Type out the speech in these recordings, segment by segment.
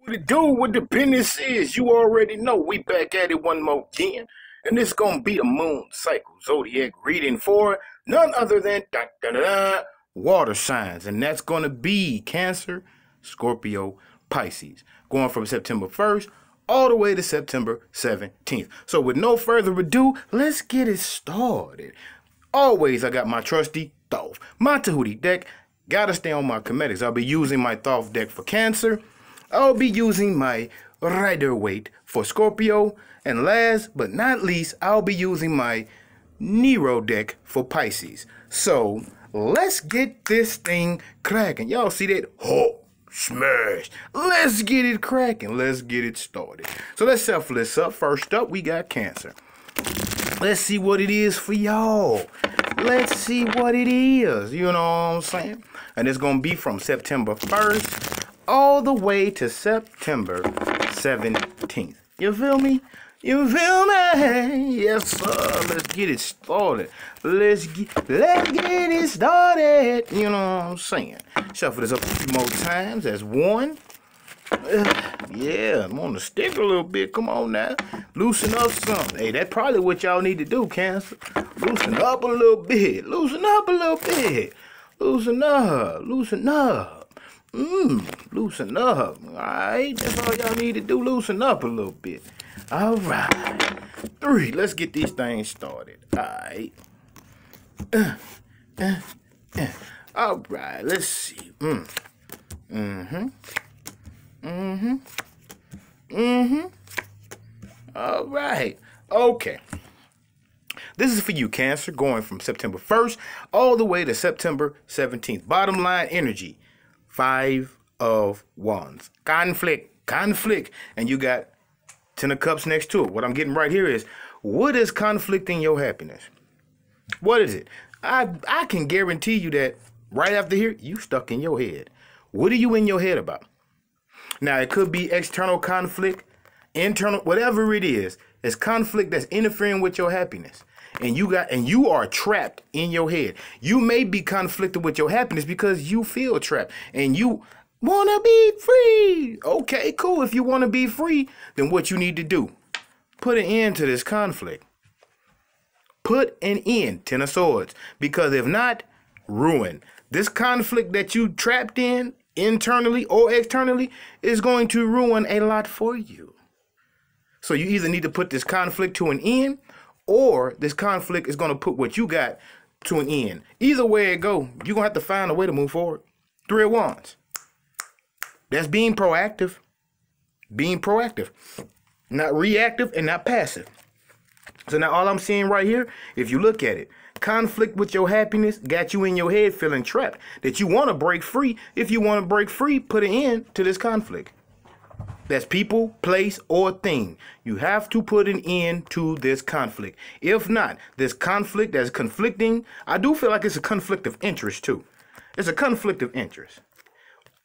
To do what the business is, you already know. We back at it one more again, and this gonna be the moon cycle zodiac reading for none other than water signs, and that's gonna be Cancer, Scorpio, Pisces, going from September 1st all the way to September 17th. So with no further ado, let's get it started. Always, I got my trusty Thoth, my Tahuti deck. Gotta stay on my comedics. I'll be using my Thoth deck for Cancer. I'll be using my Rider Waite for Scorpio. And last but not least, I'll be using my Nero deck for Pisces. So let's get this thing cracking. Y'all see that? Oh, smash. Let's get it cracking. Let's get it started. So let's shuffle this up. First up, we got Cancer. Let's see what it is for y'all. Let's see what it is. You know what I'm saying? And it's going to be from September 1st all the way to September 17th. You feel me? You feel me? Yes, sir. Let's get it started. Let's get it started. You know what I'm saying? Shuffle this up a few more times. That's one. Yeah, I'm on the stick a little bit. Come on now. Loosen up something. Hey, that's probably what y'all need to do, Cancer. Loosen up a little bit. Loosen up a little bit. Loosen up. Loosen up. Loosen up. Alright, that's all y'all need to do. Loosen up a little bit. Alright. 3. Let's get these things started. Alright. Alright, let's see. Alright. Okay. This is for you, Cancer, going from September 1st all the way to September 17th. Bottom line energy. 5 of Wands. Conflict. And you got 10 of Cups next to it. What I'm getting right here is, what is conflicting your happiness? What is it? I can guarantee you that right after here, you stuck in your head. What are you in your head about? Now, it could be external conflict, internal, whatever it is. It's conflict that's interfering with your happiness. And you are trapped in your head. You may be conflicted with your happiness because you feel trapped and you want to be free. Okay, cool. If you want to be free, then what you need to do, put an end to this conflict. Put an end. 10 of Swords. Because if not, ruin. This conflict that you trapped in, internally or externally, is going to ruin a lot for you. So you either need to put this conflict to an end, or this conflict is going to put what you got to an end. Either way it go, you're going to have to find a way to move forward. 3 of Wands. That's being proactive. Being proactive. Not reactive and not passive. So now all I'm seeing right here, if you look at it, conflict with your happiness got you in your head feeling trapped. That you want to break free. If you want to break free, put an end to this conflict. That's people, place, or thing. You have to put an end to this conflict. If not, this conflict that's conflicting, I do feel like it's a conflict of interest too. It's a conflict of interest.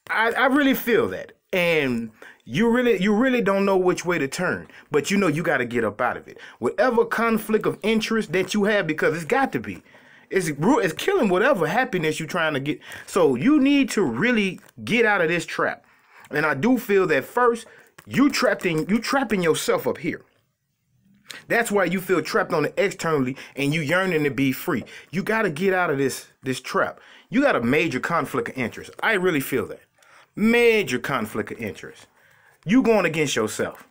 I really feel that. And you really don't know which way to turn. But you know you got to get up out of it. Whatever conflict of interest that you have, because it's got to be. It's killing whatever happiness you're trying to get. So you need to really get out of this trap. And I do feel that first, you trapping yourself up here. That's why you feel trapped on the externally and you yearning to be free. You got to get out of this trap. You got a major conflict of interest. I really feel that. Major conflict of interest. You going against yourself.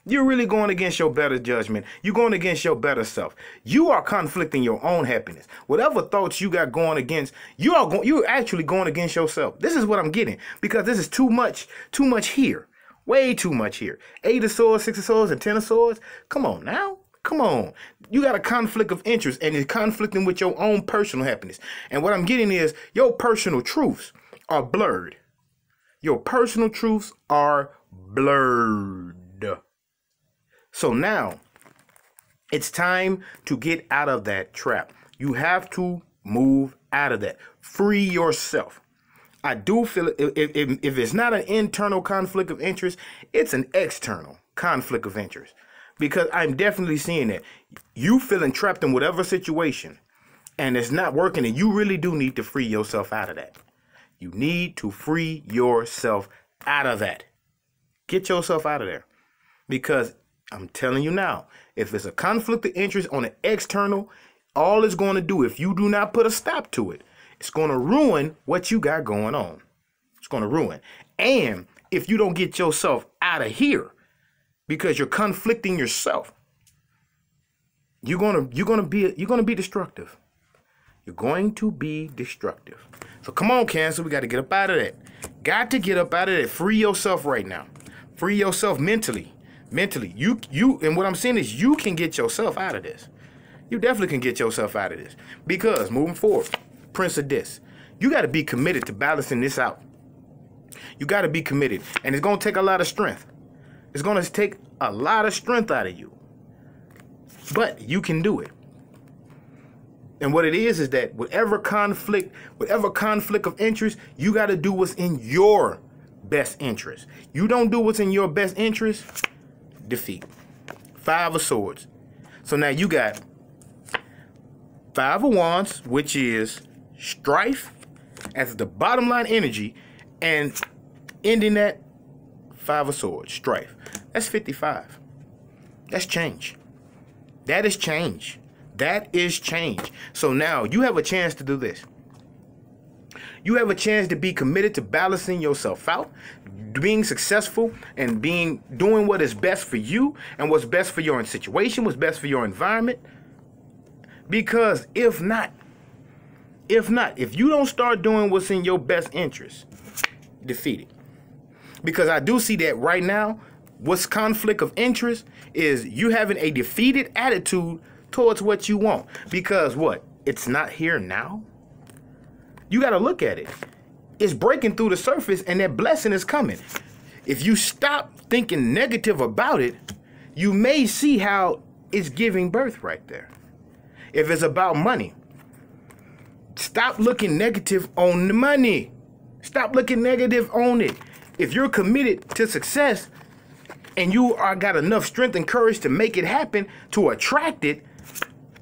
You're really going against your better judgment. You're going against your better self. You are conflicting your own happiness. Whatever thoughts you got going against, you're actually going against yourself. This is what I'm getting, because this is too much here. Way too much here. 8 of Swords, 6 of Swords, and 10 of Swords. Come on now. Come on. You got a conflict of interest, and it's conflicting with your own personal happiness. And what I'm getting is your personal truths are blurred. Your personal truths are blurred. So now, it's time to get out of that trap. You have to move out of that. Free yourself. I do feel if it's not an internal conflict of interest, it's an external conflict of interest. Because I'm definitely seeing that. You feeling trapped in whatever situation, and it's not working, and you really do need to free yourself out of that. You need to free yourself out of that. Get yourself out of there. Because I'm telling you now, if it's a conflict of interest on an external, all it's going to do, if you do not put a stop to it, it's going to ruin what you got going on. It's going to ruin. And if you don't get yourself out of here because you're conflicting yourself, you're going to be destructive. You're going to be destructive. So come on, Cancer, we got to get up out of that. Got to get up out of that. Free yourself right now. Free yourself mentally. Mentally. You and what I'm saying is you can get yourself out of this. You definitely can get yourself out of this. Because moving forward, Prince of Discs, you got to be committed to balancing this out. You got to be committed. And it's going to take a lot of strength. It's going to take a lot of strength out of you. But you can do it. And what it is that whatever conflict of interest, you got to do what's in your best interest. You don't do what's in your best interest, defeat. 5 of Swords. So now you got 5 of Wands, which is strife as the bottom line energy, and ending that 5 of Swords, strife. That's 55. That's change. That is change. That is change. So now you have a chance to do this. You have a chance to be committed to balancing yourself out, being successful, and doing what is best for you and what's best for your situation, what's best for your environment. Because if you don't start doing what's in your best interest, defeated. Because I do see that right now, what's conflict of interest is you having a defeated attitude towards what you want. Because what? It's not here now. You got to look at it. It's breaking through the surface and that blessing is coming. If you stop thinking negative about it, you may see how it's giving birth right there. If it's about money, stop looking negative on the money. Stop looking negative on it. If you're committed to success and you got enough strength and courage to make it happen, to attract it,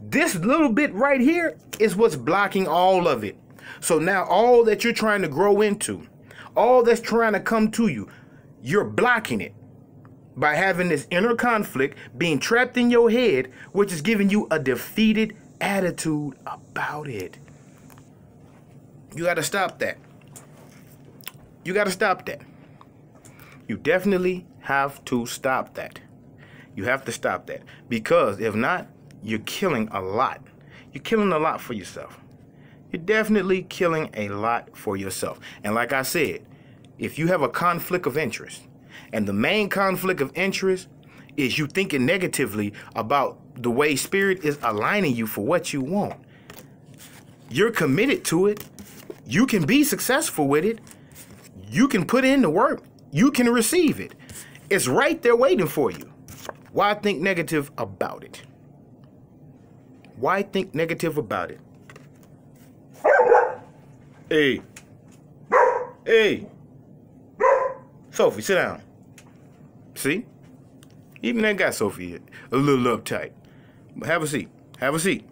this little bit right here is what's blocking all of it. So now all that you're trying to grow into, all that's trying to come to you, you're blocking it by having this inner conflict, being trapped in your head, which is giving you a defeated attitude about it. You got to stop that. You got to stop that. You definitely have to stop that. You have to stop that. Because if not, you're killing a lot. You're killing a lot for yourself. You're definitely killing a lot for yourself. And like I said, if you have a conflict of interest, and the main conflict of interest is you thinking negatively about the way spirit is aligning you for what you want, you're committed to it. You can be successful with it. You can put in the work. You can receive it. It's right there waiting for you. Why think negative about it? Why think negative about it? Hey. Hey. Sophie, sit down. See? Even that got Sophie a little uptight. But have a seat. Have a seat.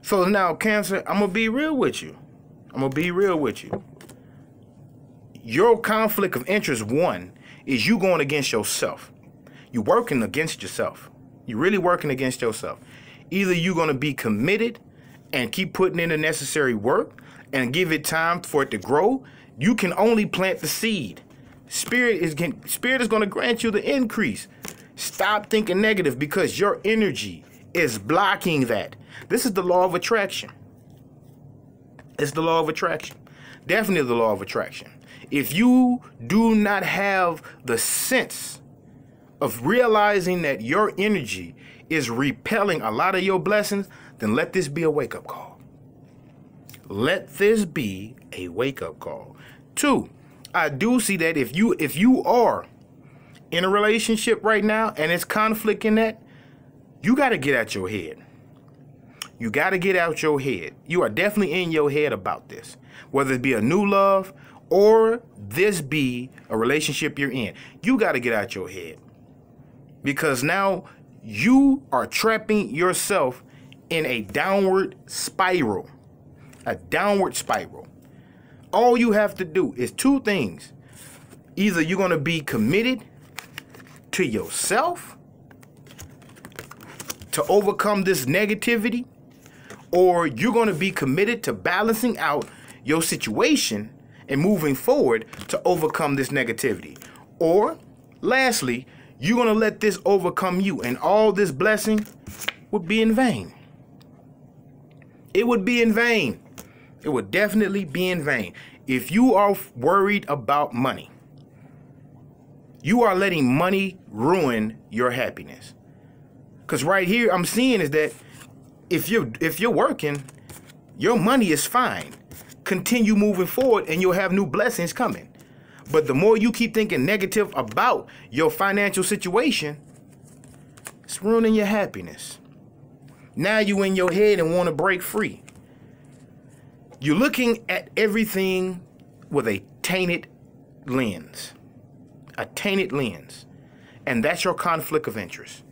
So now, Cancer, I'm going to be real with you. I'm going to be real with you. Your conflict of interest, one, is you going against yourself. You're working against yourself. You're really working against yourself. Either you're going to be committed and keep putting in the necessary work and give it time for it to grow. You can only plant the seed. Spirit is going to grant you the increase. Stop thinking negative because your energy is blocking that. This is the law of attraction. It's the law of attraction. Definitely the law of attraction. If you do not have the sense of realizing that your energy is repelling a lot of your blessings, then let this be a wake-up call. Let this be a wake-up call. 2, I do see that if you are in a relationship right now and it's conflict in that, you got to get out your head. You got to get out your head. You are definitely in your head about this. Whether it be a new love or this be a relationship you're in. You got to get out your head. Because now you are trapping yourself in a downward spiral. A downward spiral. All you have to do is 2 things. Either you're going to be committed to yourself to overcome this negativity, or you're going to be committed to balancing out your situation and moving forward to overcome this negativity. Or, lastly, you're going to let this overcome you, and all this blessing would be in vain. It would be in vain. It would definitely be in vain. If you are worried about money, you are letting money ruin your happiness. Because right here I'm seeing is that if you're working, your money is fine. Continue moving forward and you'll have new blessings coming. But the more you keep thinking negative about your financial situation, it's ruining your happiness. Now you in your head and want to break free. You're looking at everything with a tainted lens. A tainted lens. And that's your conflict of interest.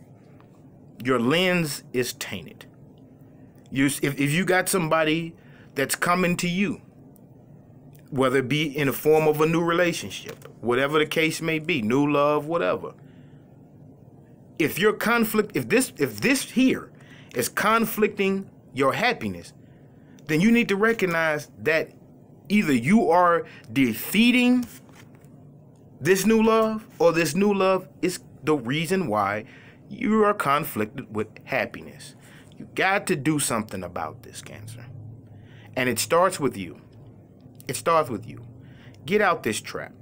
Your lens is tainted. If you got somebody that's coming to you, whether it be in the form of a new relationship, whatever the case may be, new love, whatever. If your conflict, if this here is conflicting your happiness, then you need to recognize that either you are defeating this new love, or this new love is the reason why you are conflicted with happiness. You got to do something about this, Cancer. And it starts with you. It starts with you. Get out this trap.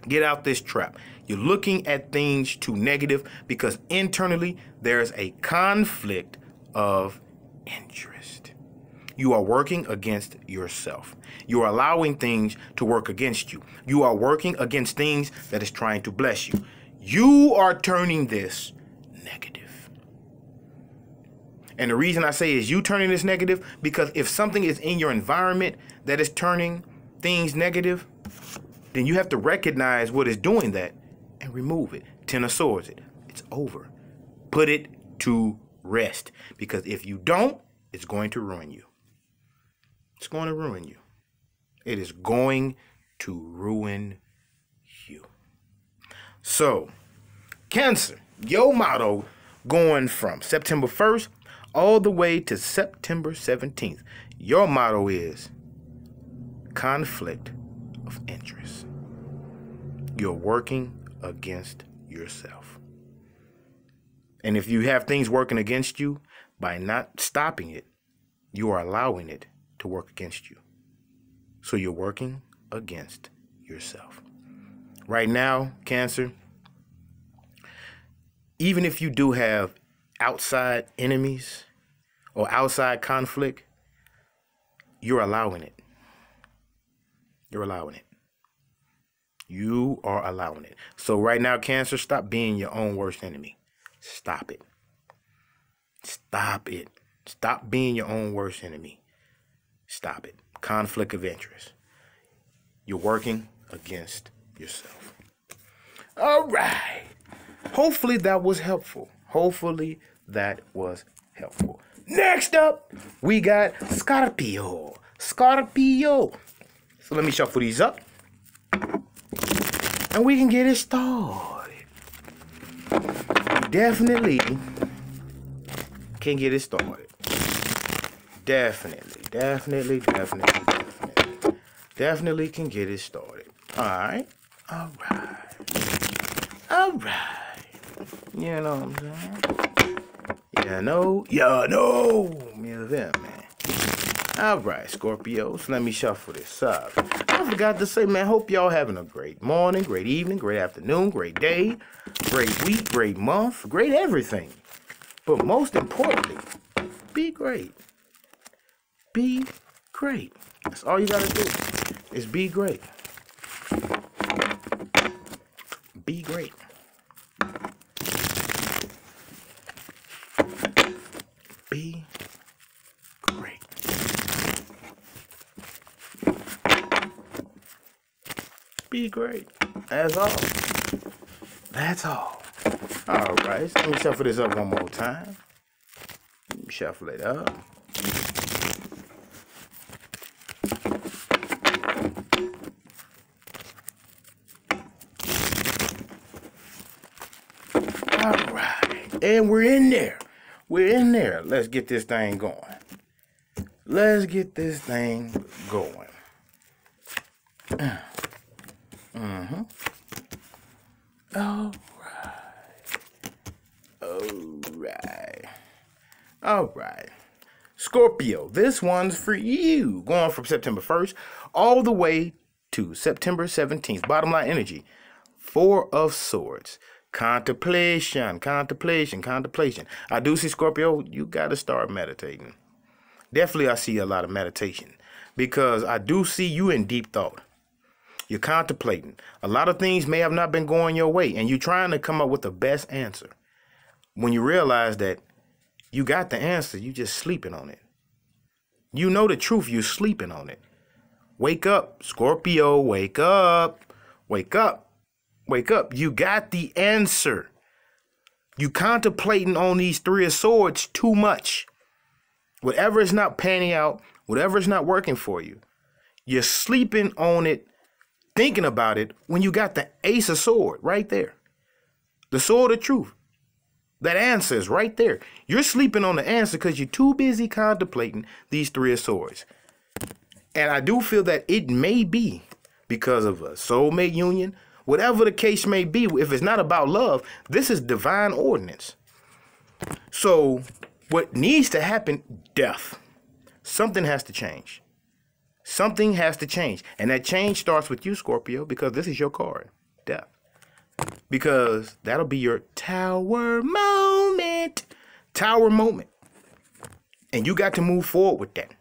Get out this trap. You're looking at things too negative because internally there's a conflict of interest. You are working against yourself. You are allowing things to work against you. You are working against things that is trying to bless you. You are turning this negative. And the reason I say is you turning this negative, because if something is in your environment that is turning things negative, then you have to recognize what is doing that and remove it. Ten of Swords it. It's over. Put it to rest. Because if you don't, it's going to ruin you. It's going to ruin you. It is going to ruin you. So, Cancer, your motto going from September 1st all the way to September 17th. Your motto is conflict of interest. You're working against yourself. And if you have things working against you, by not stopping it, you are allowing it to work against you. So you're working against yourself. Right now, Cancer, even if you do have outside enemies or outside conflict, you're allowing it. You're allowing it. You are allowing it. So right now, Cancer, stop being your own worst enemy. Stop it. Stop it. Stop being your own worst enemy. Stop it. Conflict of interest. You're working against yourself. All right. Hopefully that was helpful. Hopefully that was helpful. Next up, we got Scorpio. Scorpio. So let me shuffle these up. And we can get it started. Definitely can get it started. Definitely can get it started. Alright. You know what I'm saying? You know, man. Alright, Scorpios, let me shuffle this up. I forgot to say, man, hope y'all having a great morning, great evening, great afternoon, great day, great week, great month, great everything. But most importantly, be great. Be great. That's all you gotta do is be great. Be great. Be great. Be great. That's all. That's all. All right. Let me shuffle this up one more time. Let me shuffle it up. All right. And we're in there. We're in there. Let's get this thing going. Let's get this thing going. Mm-hmm. All right. All right. All right. Scorpio, this one's for you. Going from September 1st all the way to September 17th. Bottom line energy. 4 of Swords. Contemplation, contemplation, contemplation. I do see, Scorpio, you got to start meditating. Definitely, I see a lot of meditation because I do see you in deep thought. You're contemplating. A lot of things may have not been going your way, and you're trying to come up with the best answer. When you realize that you got the answer, you just sleeping on it. You know the truth, you're sleeping on it. Wake up, Scorpio, wake up, wake up. Wake up. You got the answer. You contemplating on these 3 of Swords too much. Whatever is not panning out, whatever is not working for you, you're sleeping on it, thinking about it when you got the Ace of Swords right there. The sword of truth. That answer is right there. You're sleeping on the answer because you're too busy contemplating these 3 of Swords. And I do feel that it may be because of a soulmate union. Whatever the case may be, if it's not about love, this is divine ordinance. So what needs to happen? Death. Something has to change. Something has to change. And that change starts with you, Scorpio, because this is your card. Death. Because that'll be your tower moment. Tower moment. And you got to move forward with that.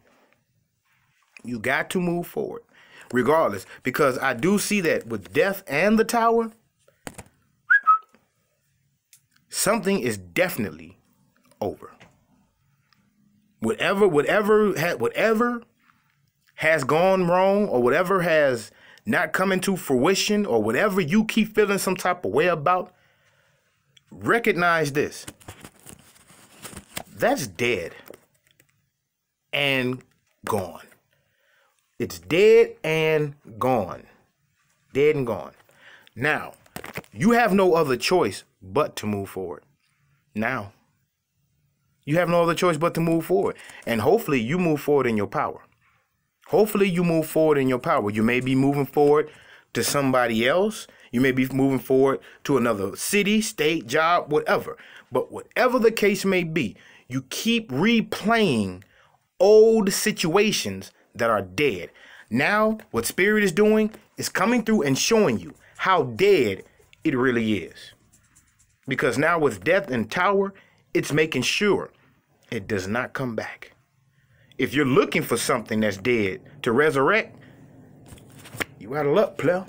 You got to move forward. Regardless, because I do see that with death and the tower, something is definitely over. Whatever has gone wrong, or whatever has not come into fruition, or whatever you keep feeling some type of way about, recognize this. That's dead and gone. It's dead and gone. Dead and gone. Now, you have no other choice but to move forward. Now, you have no other choice but to move forward. And hopefully you move forward in your power. Hopefully you move forward in your power. You may be moving forward to somebody else. You may be moving forward to another city, state, job, whatever. But whatever the case may be, you keep replaying old situations that are dead. Now, what Spirit is doing is coming through and showing you how dead it really is. Because now with death and tower, it's making sure it does not come back. If you're looking for something that's dead to resurrect, you out of luck, player.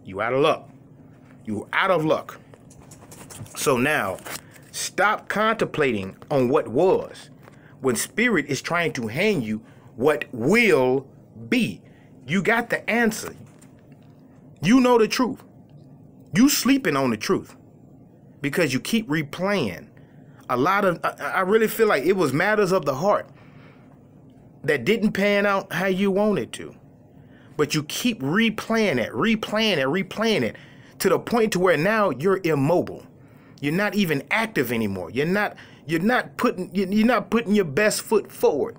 You out of luck. You out of luck. So now, stop contemplating on what was when Spirit is trying to hand you what will be. You got the answer. You know the truth. You sleeping on the truth because you keep replaying a lot of, I really feel like it was matters of the heart that didn't pan out how you wanted to. But you keep replaying it to the point to where now you're immobile. You're not even active anymore. You're not putting your best foot forward.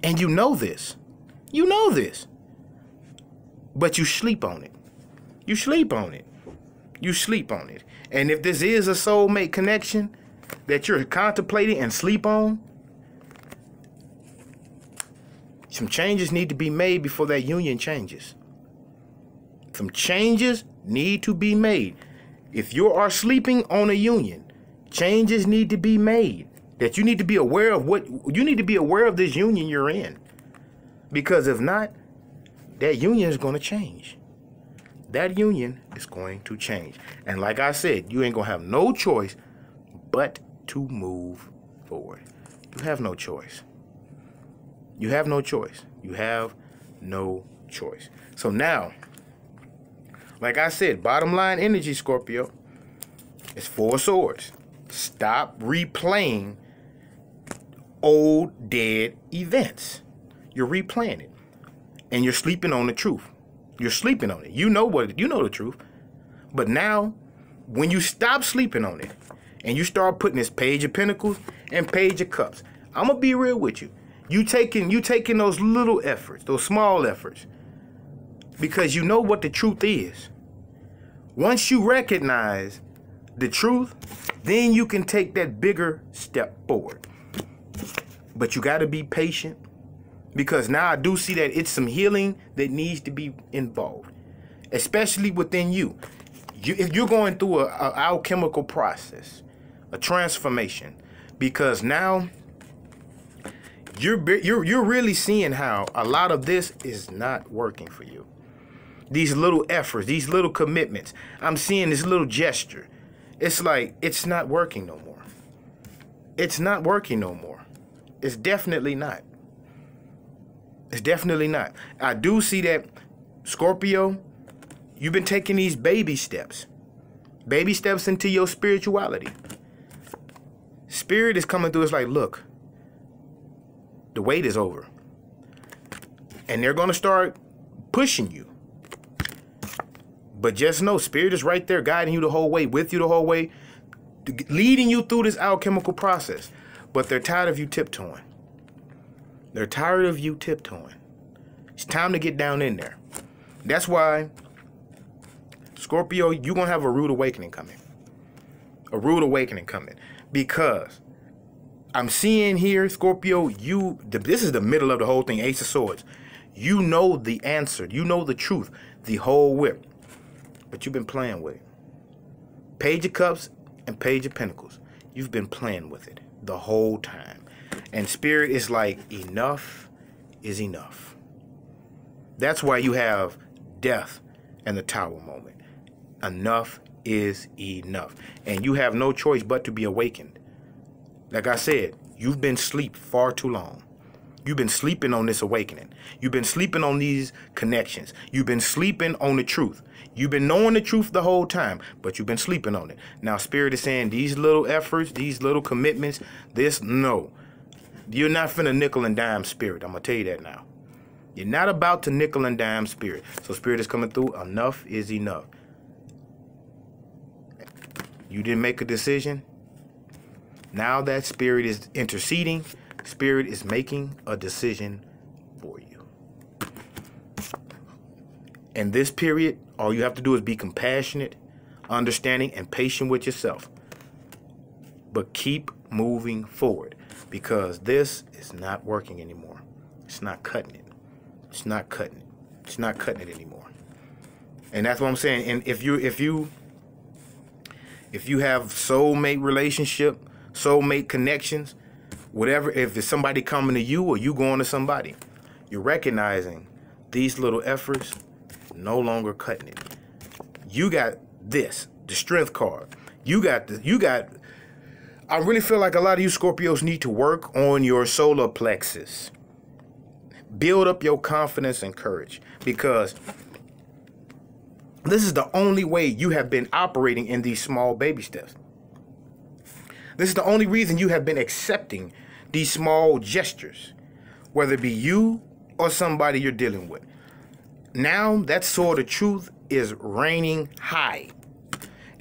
And you know this. You know this. But you sleep on it. You sleep on it. You sleep on it. And if this is a soulmate connection that you're contemplating and sleep on, some changes need to be made before that union changes. Some changes need to be made. If you are sleeping on a union, changes need to be made. That you need to be aware of this union you're in. Because if not, that union is going to change. That union is going to change. And like I said, you ain't going to have no choice but to move forward. You have no choice. You have no choice. You have no choice. So now, like I said, bottom line energy, Scorpio, is 4 swords. Stop replaying old dead events. You're replaying it. And you're sleeping on the truth. You're sleeping on it. You know the truth. But now, when you stop sleeping on it and you start putting this Page of Pentacles and Page of Cups. I'm gonna be real with you. You taking those little efforts, those small efforts, because you know what the truth is. Once you recognize the truth, then you can take that bigger step forward. But you got to be patient, because now I do see that it's some healing that needs to be involved, especially within you. If you're going through an alchemical process, a transformation, because now you're really seeing how a lot of this is not working for you. These little efforts, these little commitments, I'm seeing this little gesture. It's like it's not working no more. It's not working no more. It's definitely not. It's definitely not. I do see that, Scorpio, you've been taking these baby steps into your spirituality. Spirit is coming through. It's like, look, the wait is over. And they're going to start pushing you. But just know, Spirit is right there guiding you the whole way, with you the whole way, leading you through this alchemical process. But they're tired of you tiptoeing. They're tired of you tiptoeing. It's time to get down in there. That's why, Scorpio, you're going to have a rude awakening coming. A rude awakening coming. Because I'm seeing here, Scorpio, this is the middle of the whole thing, Ace of Swords. You know the answer. You know the truth. The whole whip. But you've been playing with it. Page of Cups and Page of Pentacles. You've been playing with it the whole time. And Spirit is like, enough is enough. That's why you have Death and the Tower moment. Enough is enough. And you have no choice but to be awakened. Like I said, you've been asleep far too long. You've been sleeping on this awakening. You've been sleeping on these connections. You've been sleeping on the truth. You've been knowing the truth the whole time, but you've been sleeping on it. Now, Spirit is saying these little efforts, these little commitments, no. You're not finna nickel and dime, Spirit. I'm going to tell you that now. You're not about to nickel and dime, Spirit. So Spirit is coming through. Enough is enough. You didn't make a decision. Now that Spirit is interceding, Spirit is making a decision for you. In this period, all you have to do is be compassionate, understanding, and patient with yourself. But keep moving forward, because this is not working anymore. It's not cutting it. It's not cutting it. It's not cutting it anymore. And that's what I'm saying. And if you have soulmate relationship, soulmate connections, whatever, if it's somebody coming to you or you going to somebody, you're recognizing these little efforts no longer cutting it. You got this, the Strength card. I really feel like a lot of you Scorpios need to work on your solar plexus. Build up your confidence and courage, because this is the only way you have been operating in these small baby steps. This is the only reason you have been accepting these small gestures, whether it be you or somebody you're dealing with. Now that sword of truth is reigning high,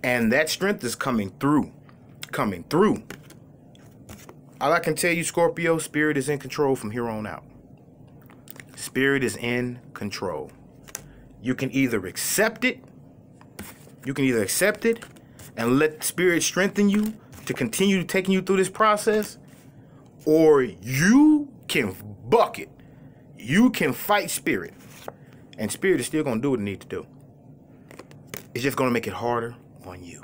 and that strength is coming through. All I can tell you, Scorpio, Spirit is in control from here on out. Spirit is in control. You can either accept it. And let Spirit strengthen you to continue taking you through this process, or you can buck it. You can fight Spirit, and Spirit is still going to do what it needs to do. It's just going to make it harder on you.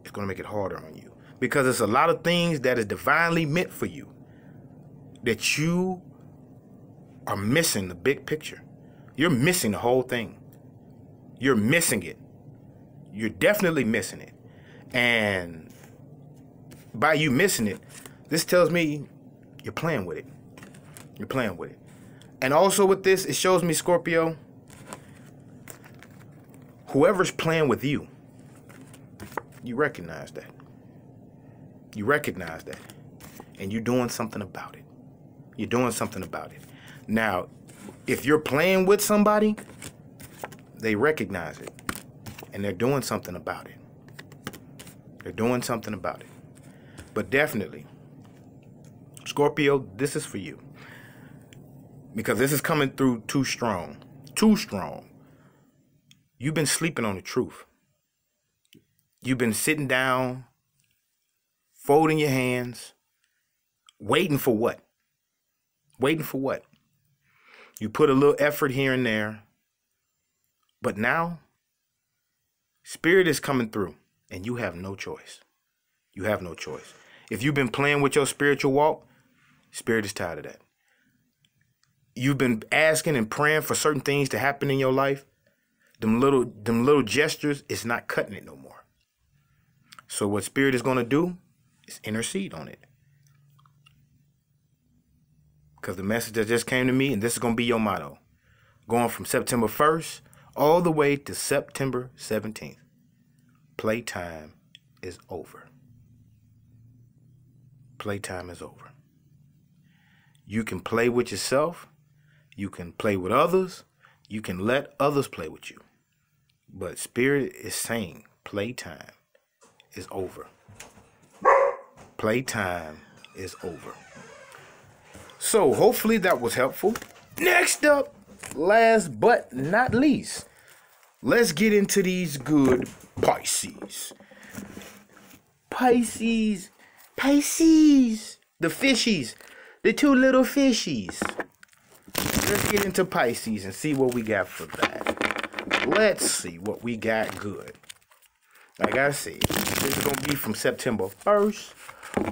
It's going to make it harder on you, because it's a lot of things that is divinely meant for you that you are missing the big picture. You're missing the whole thing. You're missing it. You're definitely missing it. And by you missing it, this tells me you're playing with it. You're playing with it. And also with this, it shows me, Scorpio, whoever's playing with you, you recognize that. You recognize that. And you're doing something about it. You're doing something about it. Now, if you're playing with somebody, they recognize it. And they're doing something about it. They're doing something about it. But definitely, Scorpio, this is for you. Because this is coming through too strong. Too strong. You've been sleeping on the truth. You've been sitting down, folding your hands, waiting for what? Waiting for what? You put a little effort here and there. But now, Spirit is coming through, and you have no choice. You have no choice. If you've been playing with your spiritual walk, Spirit is tired of that. You've been asking and praying for certain things to happen in your life. Them little gestures is not cutting it no more. So what Spirit is going to do is intercede on it. Because the message that just came to me, and this is going to be your motto, going from September 1st all the way to September 17th. Playtime is over. Playtime is over. You can play with yourself. You can play with others. You can let others play with you. But Spirit is saying playtime is over. Playtime is over. So hopefully that was helpful. Next up, last but not least, let's get into these good Pisces. Pisces. The fishies. The two little fishies. Let's get into Pisces and see what we got for that. Let's see what we got good. Like I said, this is going to be from September 1st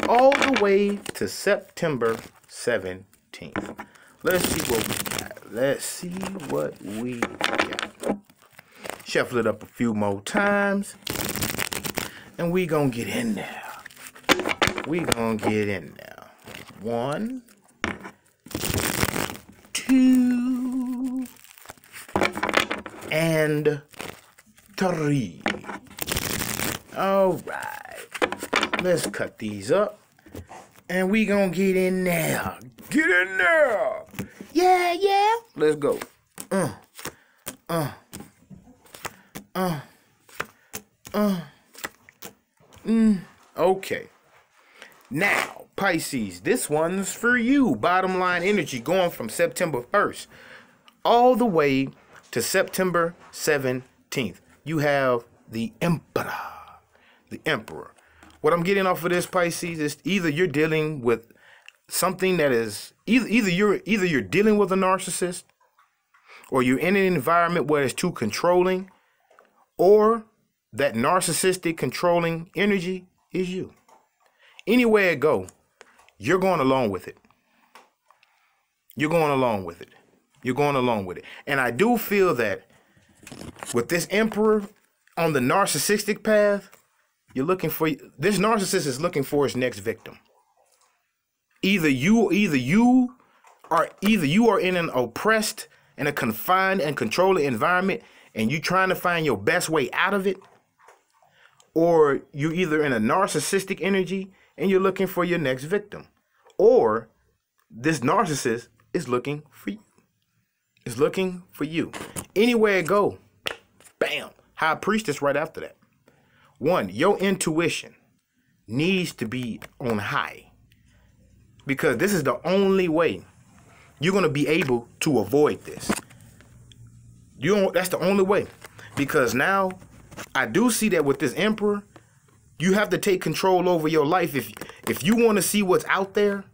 all the way to September 17th. Let's see what we got. Let's see what we got. Shuffle it up a few more times. And we going to get in there. We going to get in there. 1, 2, and 3. All right. Let's cut these up. And we gonna get in there. Get in there. Yeah. Let's go. Okay. Now, Pisces, this one's for you. Bottom line energy going from September 1st all the way to September 17th. You have the Emperor. The Emperor. What I'm getting off of this, Pisces, is either you're dealing with something that is either you're dealing with a narcissist, or you're in an environment where it's too controlling, or that narcissistic controlling energy is you. Anywhere it go, you're going along with it. You're going along with it. You're going along with it. And I do feel that with this Emperor on the narcissistic path, this narcissist is looking for his next victim. Either you are in an oppressed and a confined and controlling environment and you're trying to find your best way out of it, or you're either in a narcissistic energy and you're looking for your next victim, or this narcissist is looking for you. Is looking for you. Anywhere it go, bam, High Priestess right after that. 1, your intuition needs to be on high, because this is the only way you're going to be able to avoid this. That's the only way, because now I do see that with this Emperor, you have to take control over your life. If you want to see what's out there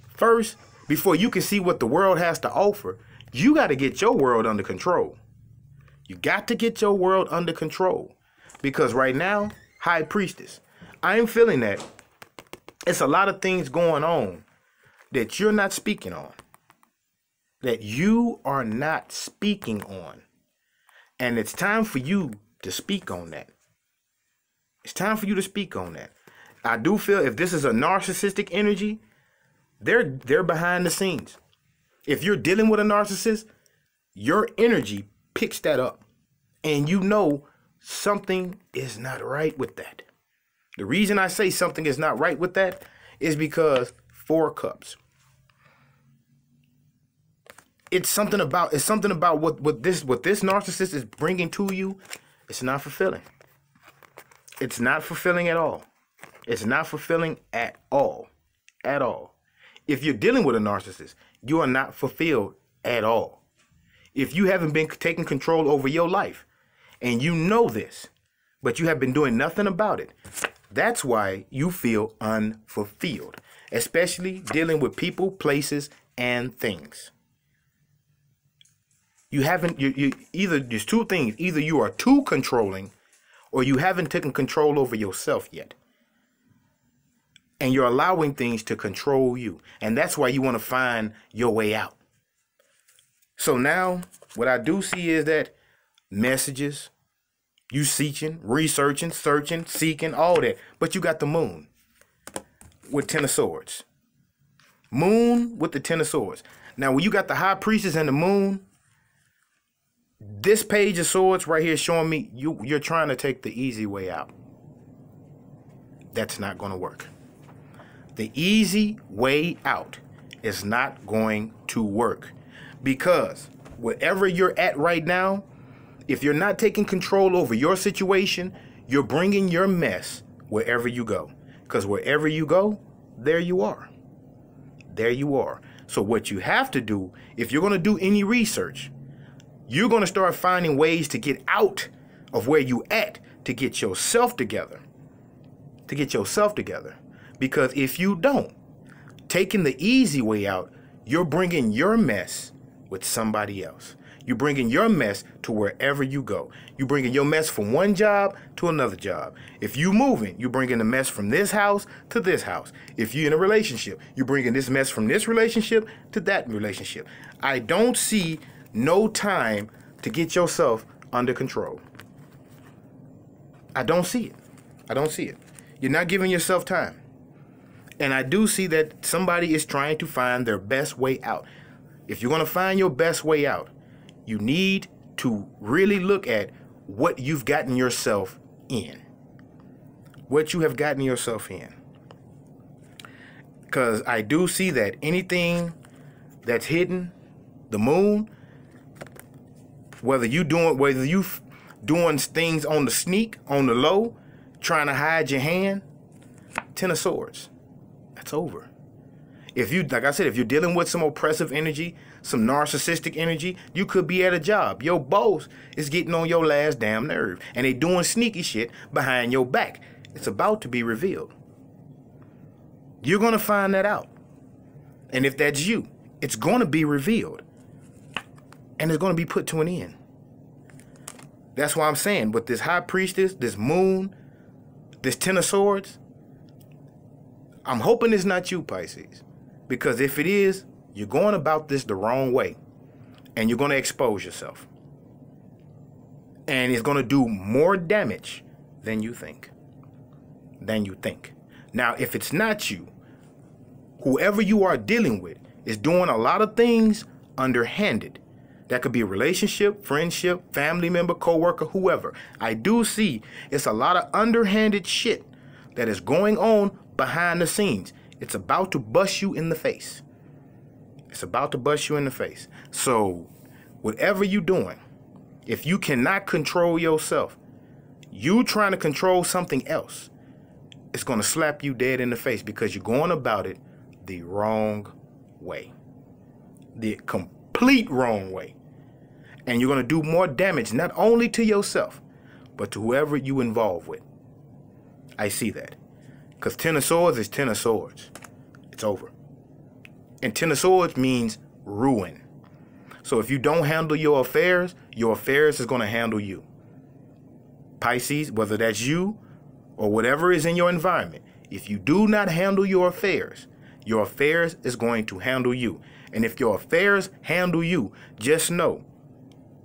first, before you can see what the world has to offer, you got to get your world under control. You got to get your world under control. Because right now, High Priestess, I'm feeling that it's a lot of things going on that you're not speaking on. That you are not speaking on. And it's time for you to speak on that. It's time for you to speak on that. I do feel if this is a narcissistic energy, they're behind the scenes. If you're dealing with a narcissist, your energy picks that up. And you know something is not right with that. The reason I say something is not right with that is because 4 cups. It's something about what this narcissist is bringing to you. It's not fulfilling. It's not fulfilling at all. It's not fulfilling at all. At all. If you're dealing with a narcissist, you are not fulfilled at all. If you haven't been taking control over your life, and you know this, but you have been doing nothing about it, that's why you feel unfulfilled, especially dealing with people, places, and things. You haven't, you either, there's two things. Either you are too controlling or you haven't taken control over yourself yet. And you're allowing things to control you. And that's why you want to find your way out. So now what I do see is that messages, you seeking, researching, searching, seeking, all that. But you got the moon with Ten of Swords. Moon with the Ten of Swords. Now when you got the High Priestess and the moon, this Page of Swords right here showing me you're trying to take the easy way out. That's not going to work. The easy way out is not going to work, because wherever you're at right now, if you're not taking control over your situation, you're bringing your mess wherever you go. Because wherever you go, there you are. There you are. So what you have to do, if you're going to do any research, you're going to start finding ways to get out of where you at, to get yourself together. To get yourself together. Because if you don't, taking the easy way out, you're bringing your mess with somebody else. You're bringing your mess to wherever you go. You're bringing your mess from one job to another job. If you're moving, you're bringing the mess from this house to this house. If you're in a relationship, you're bringing this mess from this relationship to that relationship. I don't see no time to get yourself under control. I don't see it. I don't see it. You're not giving yourself time. And I do see that somebody is trying to find their best way out. If you're going to find your best way out, you need to really look at what you've gotten yourself in. What you have gotten yourself in. Because I do see that anything that's hidden, the moon, whether you doing things on the sneak, on the low, trying to hide your hand, Ten of Swords. That's over. If you, like I said, if you're dealing with some oppressive energy, some narcissistic energy, you could be at a job. Your boss is getting on your last damn nerve, and they doing sneaky shit behind your back. It's about to be revealed. You're going to find that out. And if that's you, it's going to be revealed. And it's going to be put to an end. That's why I'm saying, with this High Priestess, this moon, this Ten of Swords, I'm hoping it's not you, Pisces. Because if it is, you're going about this the wrong way. And you're going to expose yourself. And it's going to do more damage than you think. Now, if it's not you, whoever you are dealing with is doing a lot of things underhanded. That could be a relationship, friendship, family member, coworker, whoever. I do see it's a lot of underhanded shit that is going on behind the scenes. It's about to bust you in the face. It's about to bust you in the face. So whatever you're doing, if you cannot control yourself, you trying to control something else, it's going to slap you dead in the face, because you're going about it the wrong way. The complete wrong way. And you're going to do more damage, not only to yourself, but to whoever you involve with. I see that. Because Ten of Swords is Ten of Swords. It's over. And Ten of Swords means ruin. So if you don't handle your affairs is going to handle you. Pisces, whether that's you or whatever is in your environment, if you do not handle your affairs is going to handle you. And if your affairs handle you, just know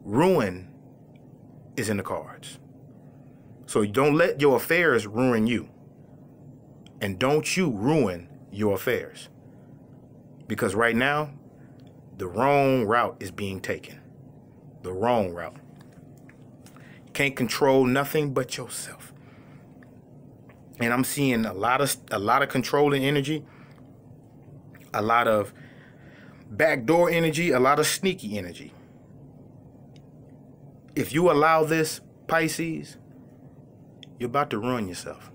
ruin is in the cards. So don't let your affairs ruin you. And don't you ruin your affairs. Because right now, the wrong route is being taken. The wrong route. You can't control nothing but yourself. And I'm seeing a lot of controlling energy, a lot of backdoor energy, a lot of sneaky energy. If you allow this, Pisces, you're about to ruin yourself.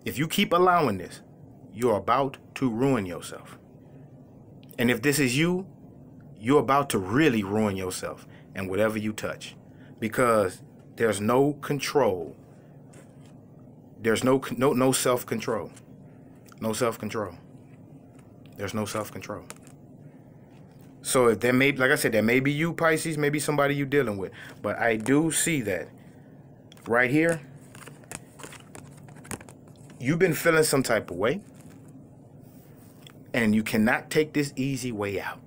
If you keep allowing this, you're about to ruin yourself. And if this is you, you're about to really ruin yourself and whatever you touch, because there's no control. There's no self-control. No self-control. There's no self-control. So if there may, like I said, there may be you, Pisces, maybe somebody you dealing with, but I do see that right here. You've been feeling some type of way, and you cannot take this easy way out.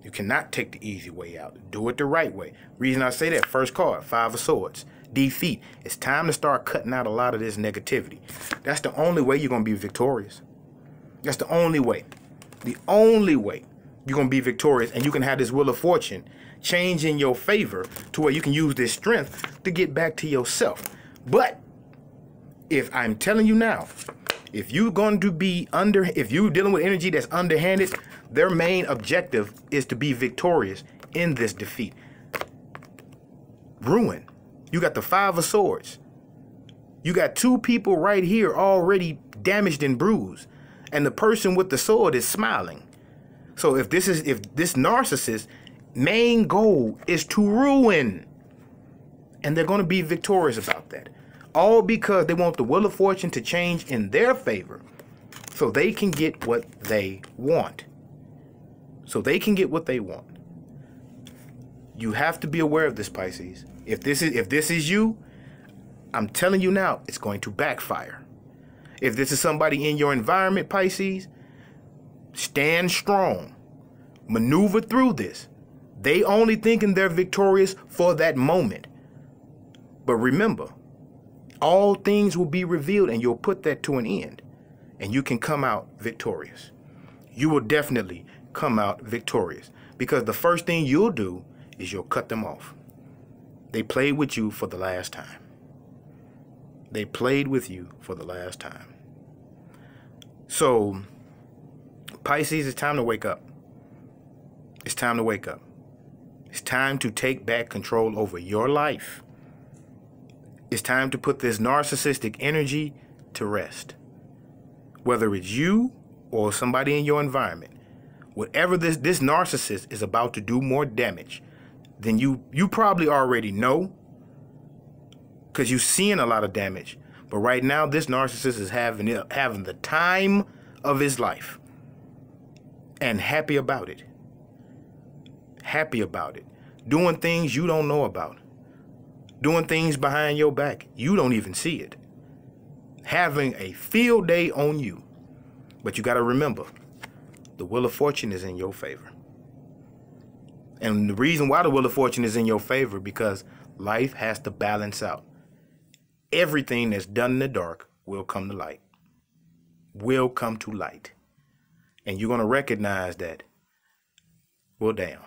You cannot take the easy way out. Do it the right way. Reason I say that, first card, 5 of Swords, defeat. It's time to start cutting out a lot of this negativity. That's the only way you're going to be victorious. That's the only way. The only way you're going to be victorious, and you can have this Wheel of Fortune change in your favor to where you can use this strength to get back to yourself. But if I'm telling you now, if you're going to be if you're dealing with energy that's underhanded, their main objective is to be victorious in this defeat. Ruin. You got the 5 of Swords. You got 2 people right here already damaged and bruised, and the person with the sword is smiling. So if this narcissist main goal is to ruin, and they're going to be victorious about that, all because they want the Wheel of Fortune to change in their favor so they can get what they want. So they can get what they want. You have to be aware of this, Pisces. If this is you, I'm telling you now, it's going to backfire. If this is somebody in your environment, Pisces, stand strong. Maneuver through this. They only thinking they're victorious for that moment. But remember, all things will be revealed, and you'll put that to an end, and you can come out victorious. You will definitely come out victorious, because the first thing you'll do is you'll cut them off. They played with you for the last time. They played with you for the last time. So, Pisces, it's time to wake up. It's time to wake up. It's time to take back control over your life. It's time to put this narcissistic energy to rest. Whether it's you or somebody in your environment, whatever this narcissist is about to do more damage than you probably already know, because you're seeing a lot of damage. But right now, this narcissist is having the time of his life, and happy about it. Happy about it. Doing things you don't know about. Doing things behind your back. You don't even see it. Having a field day on you. But you got to remember, the Wheel of Fortune is in your favor. And the reason why the Wheel of Fortune is in your favor, because life has to balance out. Everything that's done in the dark will come to light. Will come to light. And you're going to recognize that, well, damn.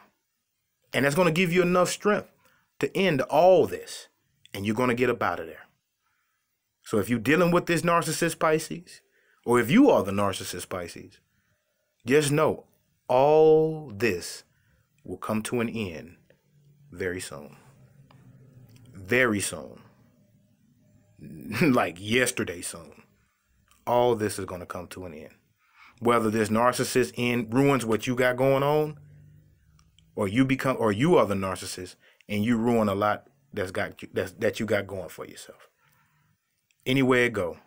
And that's going to give you enough strength to end all this. And you're going to get up out of there. So if you're dealing with this narcissist, Pisces, or if you are the narcissist, Pisces, just know all this will come to an end very soon. Very soon. Like yesterday soon. All this is going to come to an end. Whether this narcissist ruins what you got going on, or you are the narcissist and you ruin a lot that you got going for yourself. Anywhere it go,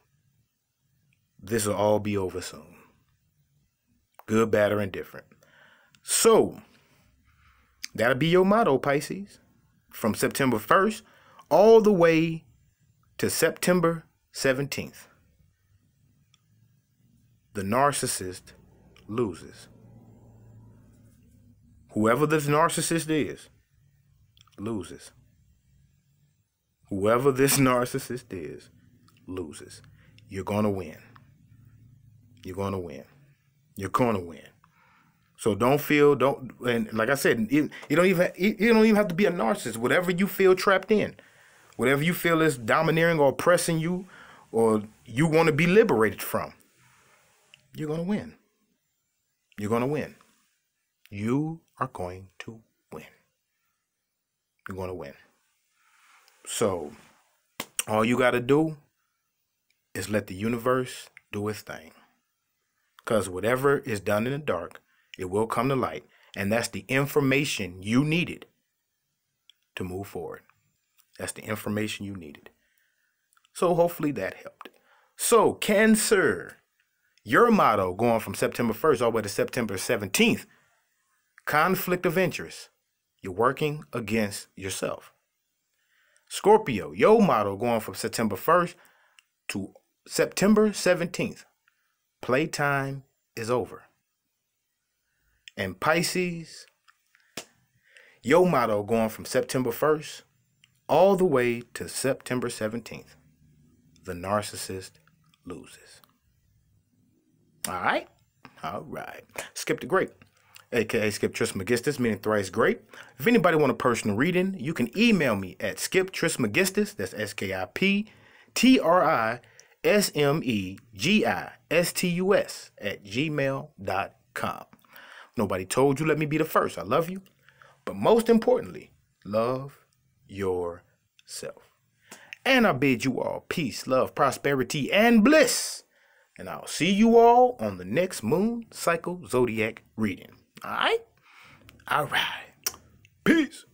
this will all be over soon. Good, bad, or indifferent. So, that'll be your motto, Pisces. From September 1st all the way to September 17th. The narcissist loses. Whoever this narcissist is, loses. Whoever this narcissist is, loses. You're going to win. You're going to win. You're going to win. So and like I said, you don't even have to be a narcissist. Whatever you feel trapped in, whatever you feel is domineering or oppressing you, or you want to be liberated from, you're going to win. You're going to win. You are going to win. You're going to win. So All you got to do is let the universe do its thing. Because whatever is done in the dark, it will come to light. And that's the information you needed to move forward. That's the information you needed. So hopefully that helped. So Cancer, your motto going from September 1st all the way to September 17th, conflict of interest. You're working against yourself. Scorpio, your motto going from September 1st to September 17th, playtime is over. And Pisces, your motto going from September 1st all the way to September 17th, the narcissist loses. All right? All right. Skip the Great, a.k.a. Skiptrismegistus, meaning thrice great. If anybody want a personal reading, you can email me at Skiptrismegistus, that's SKIPTRISMEGISTUS @gmail.com. Nobody told you, let me be the first. I love you. But most importantly, love yourself. And I bid you all peace, love, prosperity, and bliss. And I'll see you all on the next Moon Cycle Zodiac reading. All right? All right. Peace.